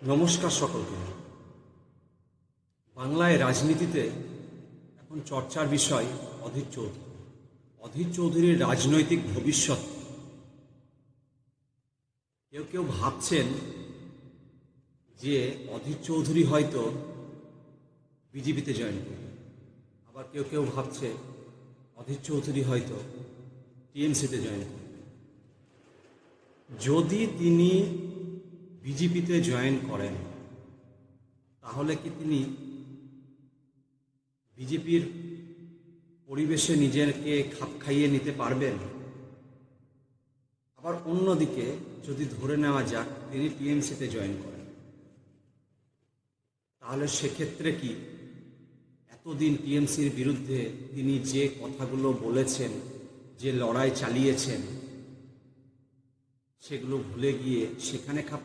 নমস্কার সকলকে। বাংলায় রাজনীতিতে এখন চর্চার বিষয় অধীর চৌধুরী। অধীর চৌধুরীর রাজনৈতিক ভবিষ্যৎ। কেউ কেউ ভাবছেন যে অধীর চৌধুরী হয়তো বিজেপিতে জয়েন করবে, আবার কেউ কেউ ভাবছে অধীর চৌধুরী হয়তো টিএমসিতে জয়েন করবে। যদি তিনি বিজেপিতে জয়েন করেন তাহলে কি তিনি বিজেপির পরিবেশে নিজেকে খাপ খাইয়ে নিতে পারবেন? আবার অন্যদিকে যদি ধরে নেওয়া যাক তিনি টিএমসিতে জয়েন করেন, তাহলে সেক্ষেত্রে কি এতদিন টিএমসির বিরুদ্ধে তিনি যে কথাগুলো বলেছেন, যে লড়াই চালিয়েছেন, সেগুলো ভুলে গিয়ে সেখানে খাপ